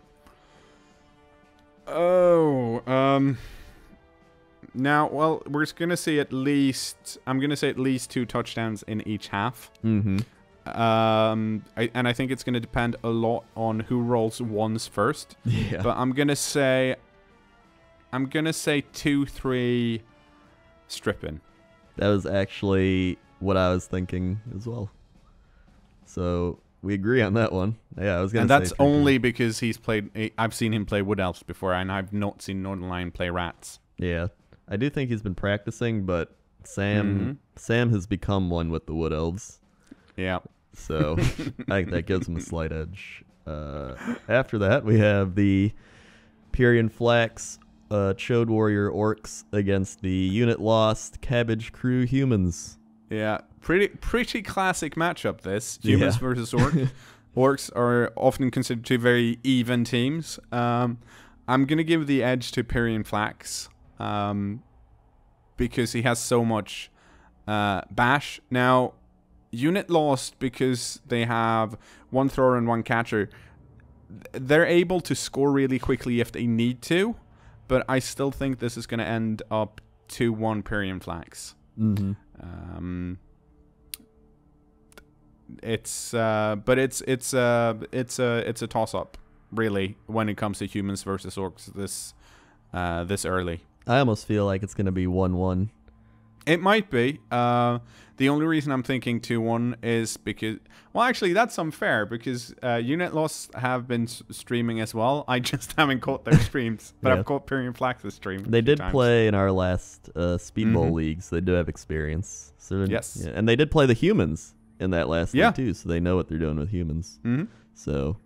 Now, well, we're gonna see I'm gonna say at least 2 touchdowns in each half. And I think it's gonna depend a lot on who rolls ones first. Yeah. But I'm gonna say 2-3 stripping. That was actually what I was thinking as well. So we agree on that one. Yeah, I was gonna say. And that's only because I've seen him play Wood Elves before, and I've not seen Northern Lion play Rats. Yeah, I do think he's been practicing, but Sam has become one with the Wood Elves. Yeah. So I think that gives him a slight edge. After that, we have the Pyrian Flax Chode Warrior Orcs against the unit lost Cabbage Crew Humans. Yeah, pretty classic matchup, this. Humans versus Orcs. Orcs are often considered 2 very even teams. I'm going to give the edge to Pyrian Flax because he has so much bash. Now, unit lost because they have 1 thrower and 1 catcher. They're able to score really quickly if they need to, but I still think this is going to end up 2-1 Pyrian Flax. It's a toss up, really, when it comes to humans versus orcs this early. I almost feel like it's gonna be 1-1. It might be. The only reason I'm thinking 2-1 is because... Well, actually, that's unfair because Unit Lost have been streaming as well. I just haven't caught their streams, but I've caught Pyrian Flax's stream. They did play in our last Speedball League, so they do have experience. So, yes. Yeah, and they did play the humans in that last league, too, so they know what they're doing with humans. So,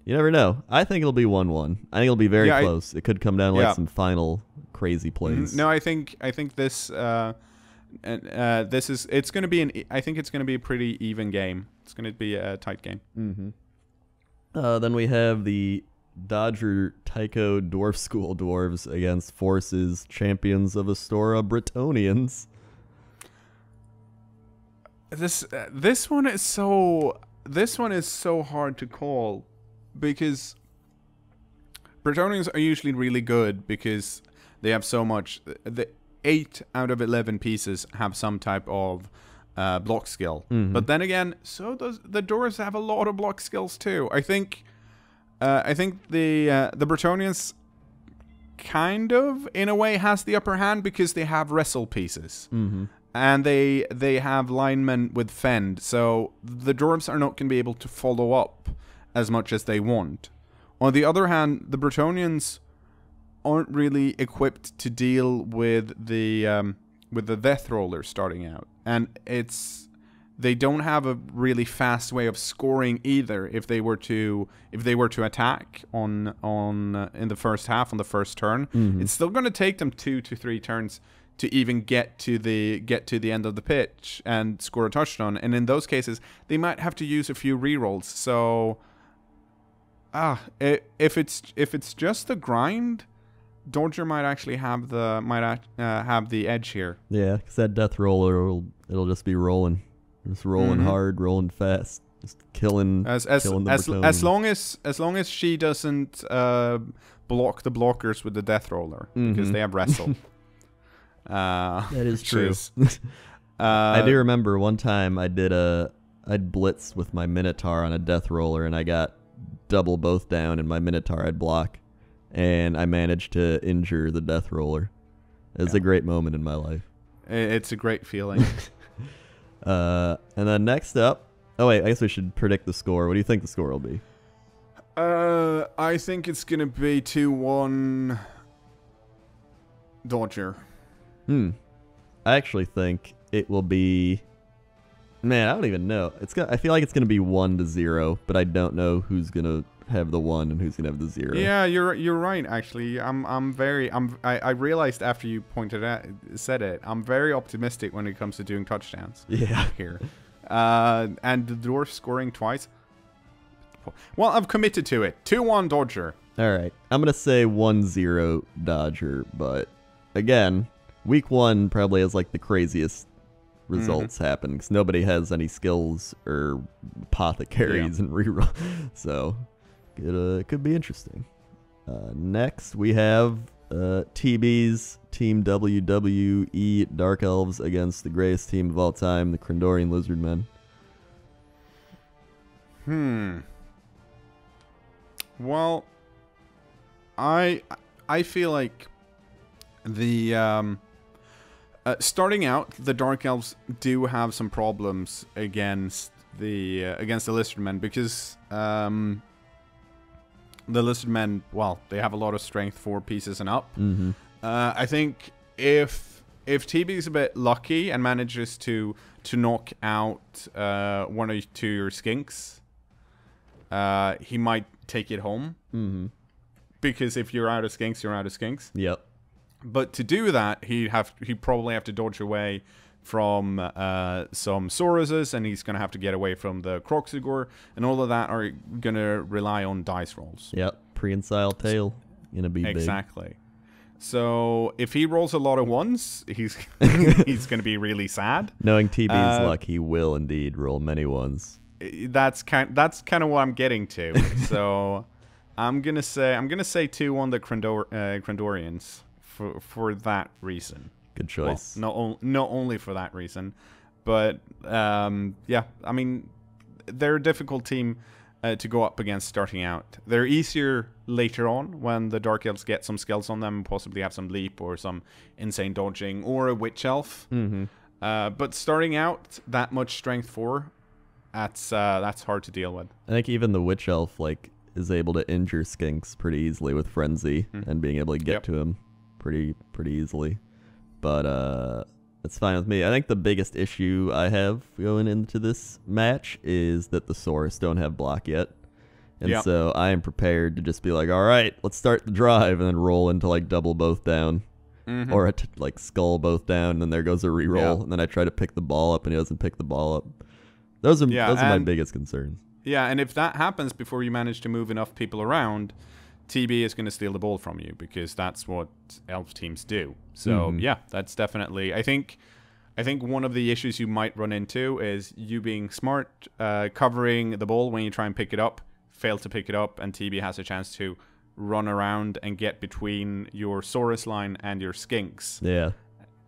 you never know. I think it'll be 1-1. I think it'll be very close. It could come down to like some final crazy plays. No, I think this... it's going to be I think it's going to be a pretty even game. It's going to be a tight game. Then we have the Dodger Tycho Dwarf School Dwarves against Forces Champions of Astora Bretonians. This one is so hard to call because Bretonians are usually really good because they have so much. 8 out of 11 pieces have some type of block skill. But then again, so does the Dwarves have a lot of block skills too. I think the Bretonians kind of, in a way, has the upper hand because they have wrestle pieces. And they have linemen with fend. So the Dwarves are not going to be able to follow up as much as they want. On the other hand, the Bretonians aren't really equipped to deal with the death roller starting out, and they don't have a really fast way of scoring either. If they were to attack on in the first half on the first turn, it's still going to take them 2 to 3 turns to even get to the end of the pitch and score a touchdown. And in those cases, they might have to use a few rerolls. So, if it's just the grind, Dodger might actually have the edge here. Yeah, because that death roller it'll just be rolling, hard, rolling fast, just killing. As long as she doesn't block the blockers with the death roller because they have wrestle. That is true. I do remember one time I'd blitzed with my Minotaur on a death roller and I got double both down and my Minotaur I'd block. And I managed to injure the death roller. It was a great moment in my life. It's a great feeling. And then next up... Oh, wait, I guess we should predict the score. What do you think the score will be? I think it's going to be 2-1 Dodger. I actually think it will be... Man, I don't even know. I feel like it's going to be 1-0, but I don't know who's going to have the 1 and who's gonna have the 0. Yeah, you're right. Actually, I realized after you said it, I'm very optimistic when it comes to doing touchdowns. Yeah, here, and the Dwarf scoring twice. Well, I've committed to it. 2-1 Dodger. All right, I'm gonna say 1-0 Dodger, but again, week 1 probably has like the craziest results happen because nobody has any skills or apothecaries and reroll, so. It could be interesting. Next, we have TB's Team WWE Dark Elves against the greatest team of all time, the Crendorian Lizardmen. Well, I feel like the starting out, the Dark Elves do have some problems against the Lizardmen because the Lizardmen, well, they have a lot of strength 4 pieces and up. I think if TB's a bit lucky and manages to knock out 1 or 2 of your skinks, he might take it home. Because if you're out of skinks, you're out of skinks. Yep. But to do that, he'd probably have to dodge away from some Sauruses, and he's going to have to get away from the Croxigor, and all of that are going to rely on dice rolls. Yep, prehensile tail going to be exactly. Big. So if he rolls a lot of 1s, he's going to be really sad. Knowing TB's luck, he will indeed roll many 1s. That's kind of what I'm getting to. So I'm gonna say 2-1 the Crendorians for that reason. Good choice. Well, not only for that reason, but yeah, I mean, they're a difficult team to go up against starting out. They're easier later on when the Dark Elves get some skills on them, possibly have some leap or some insane dodging or a Witch Elf. But starting out, that much strength 4, that's hard to deal with. I think even the Witch Elf is able to injure skinks pretty easily with Frenzy and being able to get to him pretty easily. But it's fine with me. I think the biggest issue I have going into this match is that the Saurus don't have block yet. And so I am prepared to just be like, all right, let's start the drive and then roll into like double both down. Or like skull both down, and then there goes a reroll, and then I try to pick the ball up and he doesn't pick the ball up. Those are my biggest concerns. Yeah, and if that happens before you manage to move enough people around, TB is going to steal the ball from you because that's what elf teams do. So yeah, that's definitely. I think one of the issues you might run into is you being smart, covering the ball when you try and pick it up, fail to pick it up, and TB has a chance to run around and get between your Saurus line and your skinks. Yeah,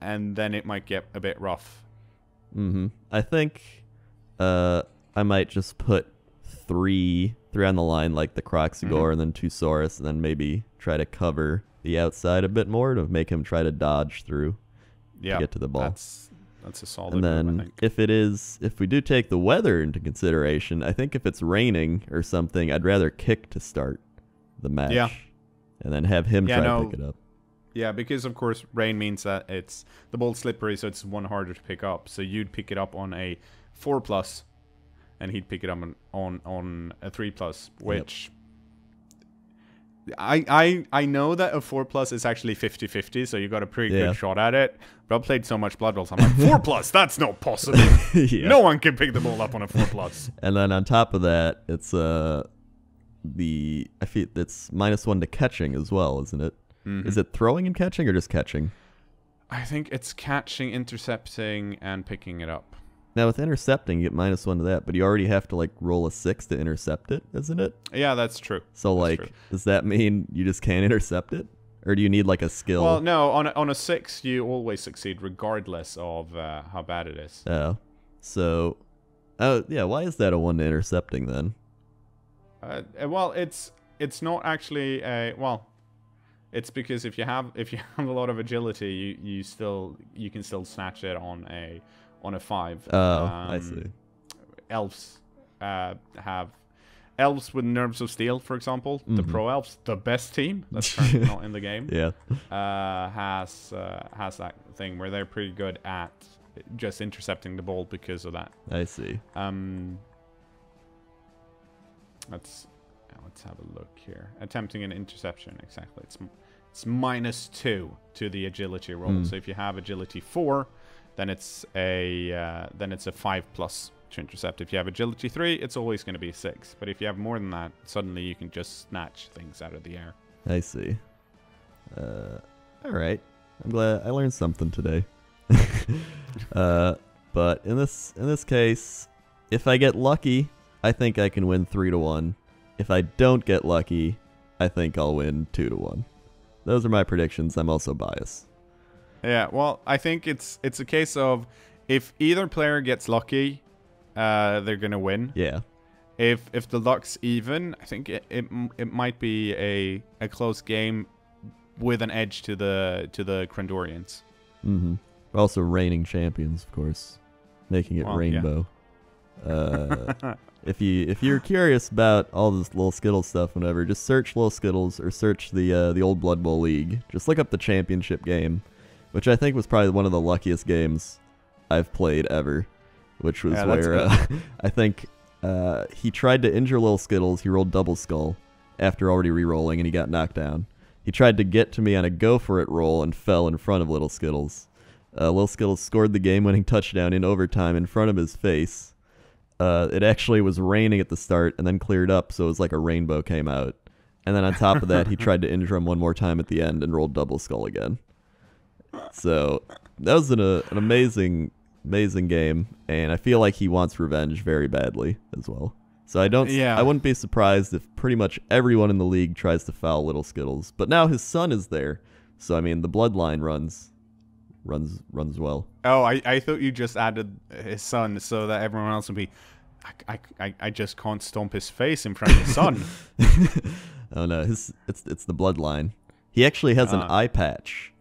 and then it might get a bit rough. I think I might just put three on the line, like the Croxagore, and then 2 Saurus, and then maybe try to cover the outside a bit more to make him try to dodge through to get to the ball. That's a solid And then move, I think. if we do take the weather into consideration, I think if it's raining or something, I'd rather kick to start the match and then have him try to pick it up. Yeah, because of course rain means that the ball's slippery, so it's 1 harder to pick up. So you'd pick it up on a 4+, and he'd pick it up on a 3+, which I know that a 4+ is actually 50-50, so you got a pretty good shot at it. But I've played so much Blood Bowls, I'm like, 4+, that's not possible. No one can pick the ball up on a 4+. And then on top of that, it's I feel it's -1 to catching as well, isn't it? Is it throwing and catching or just catching? I think it's catching, intercepting, and picking it up. Now with intercepting, you get -1 to that, but you already have to like roll a 6 to intercept it, isn't it? Yeah, that's true. So does that mean you just can't intercept it, or do you need like a skill? Well, no. On a 6, you always succeed regardless of how bad it is. Oh, so, yeah. Why is that a 1 to intercepting then? Well, it's not actually it's because if you have a lot of agility, you can still snatch it on a 5. Oh, I see. Elves elves with Nerves of Steel, for example. The pro elves, the best team that's currently not in the game. Has that thing where they're pretty good at just intercepting the ball because of that. I see. Let's have a look here. Attempting an interception, exactly. It's -2 to the agility roll. So if you have agility 4, then it's a 5+ to intercept. If you have agility 3, it's always going to be a 6. But if you have more than that, suddenly you can just snatch things out of the air. I see. All right. I'm glad I learned something today. But in this case, if I get lucky, I think I can win 3-1. If I don't get lucky, I think I'll win 2-1. Those are my predictions. I'm also biased. Yeah, well, I think it's a case of if either player gets lucky, they're gonna win. Yeah. If the luck's even, I think it might be a close game with an edge to the Crendorians. Also reigning champions, of course, making it rainbow. Yeah. If you're curious about all this little Skittles stuff, whatever, just search Little Skittles or search the old Blood Bowl League. Just look up the championship game, which I think was probably one of the luckiest games I've played ever. Which was where I think he tried to injure Little Skittles. He rolled double skull after already re-rolling, and he got knocked down. He tried to get to me on a go for it roll and fell in front of Little Skittles. Little Skittles scored the game-winning touchdown in overtime in front of his face. It actually was raining at the start and then cleared up, so it was like a rainbow came out. And then on top of that, he tried to injure him one more time at the end and rolled double skull again. So that was an amazing game, and I feel like he wants revenge very badly as well. So I wouldn't be surprised if pretty much everyone in the league tries to foul Little Skittles. But now his son is there, so I mean the bloodline runs well. Oh, I thought you just added his son so that everyone else would be I just can't stomp his face in front of the sun. Oh no, it's the bloodline. He actually has an eye patch,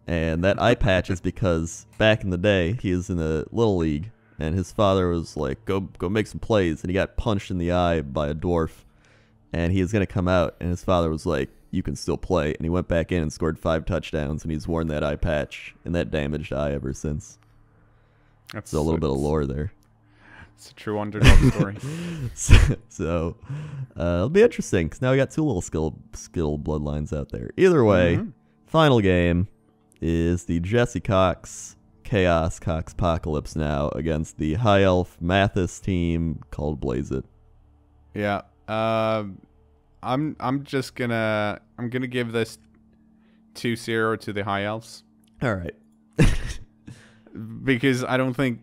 and that eye patch is because back in the day he was in a little league, and his father was like, "Go make some plays," and he got punched in the eye by a dwarf, and he was gonna come out, and his father was like, "You can still play," and he went back in and scored 5 touchdowns, and he's worn that eye patch and that damaged eye ever since. That's a little bit of lore there. It's a true underdog story. So it'll be interesting because now we got 2 little skill bloodlines out there. Either way, final game is the Jesse Cox Chaos Cox Apocalypse now against the High Elf Mathis team called Blaze It. Yeah. I'm gonna give this 2-0 to the High Elves. All right. Because I don't think,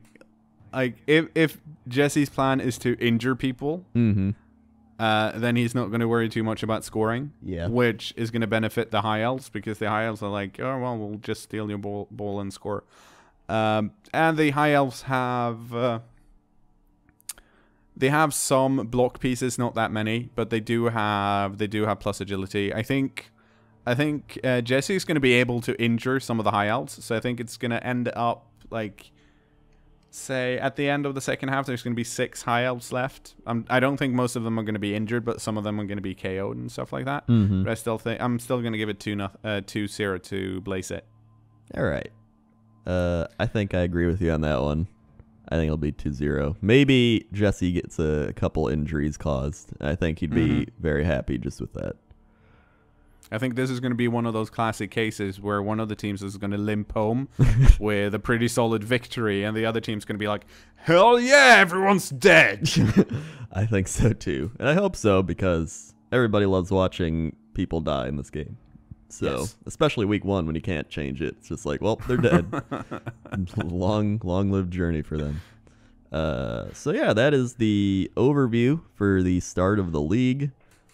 like, if Jesse's plan is to injure people, then he's not going to worry too much about scoring. Yeah. Which is going to benefit the High Elves, because the High Elves are like, oh well, we'll just steal your ball and score. And the High Elves have some block pieces, not that many, but they do have plus agility. I think Jesse's going to be able to injure some of the High Elves, so I think it's going to end up like, say, at the end of the second half, there's going to be 6 High Elves left. I don't think most of them are going to be injured, but some of them are going to be KO'd and stuff like that. But I'm still going to give it 2-0 to Blaze It. All right. I think I agree with you on that one. I think it'll be 2-0. Maybe Jesse gets a couple injuries caused. I think he'd be very happy just with that. I think this is going to be one of those classic cases where one of the teams is going to limp home with a pretty solid victory, and the other team's going to be like, hell yeah, everyone's dead. I think so too. And I hope so, because everybody loves watching people die in this game. So, especially week 1 when you can't change it. It's just like, well, they're dead. Long-lived journey for them. So yeah, that is the overview for the start of the league.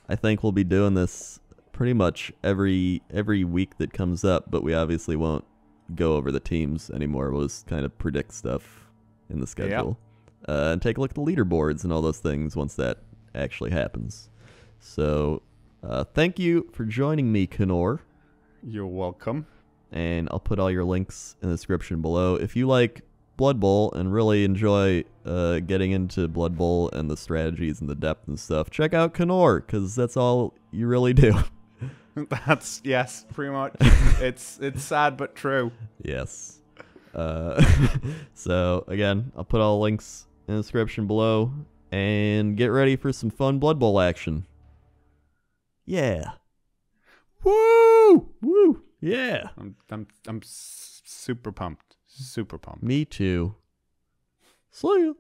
I think we'll be doing this pretty much every week that comes up, but we obviously won't go over the teams anymore. We'll just kind of predict stuff in the schedule. And take a look at the leaderboards and all those things once that actually happens. So thank you for joining me, Cknoor. You're welcome. And I'll put all your links in the description below. If you like Blood Bowl and really enjoy getting into Blood Bowl and the strategies and the depth and stuff, check out Cknoor, because that's all you really do. That's, yes, pretty much. It's sad but true. Yes. So again, I'll put all the links in the description below, and get ready for some fun Blood Bowl action. Yeah. Woo! Woo! Yeah. I'm super pumped. Super pumped. Me too. See ya.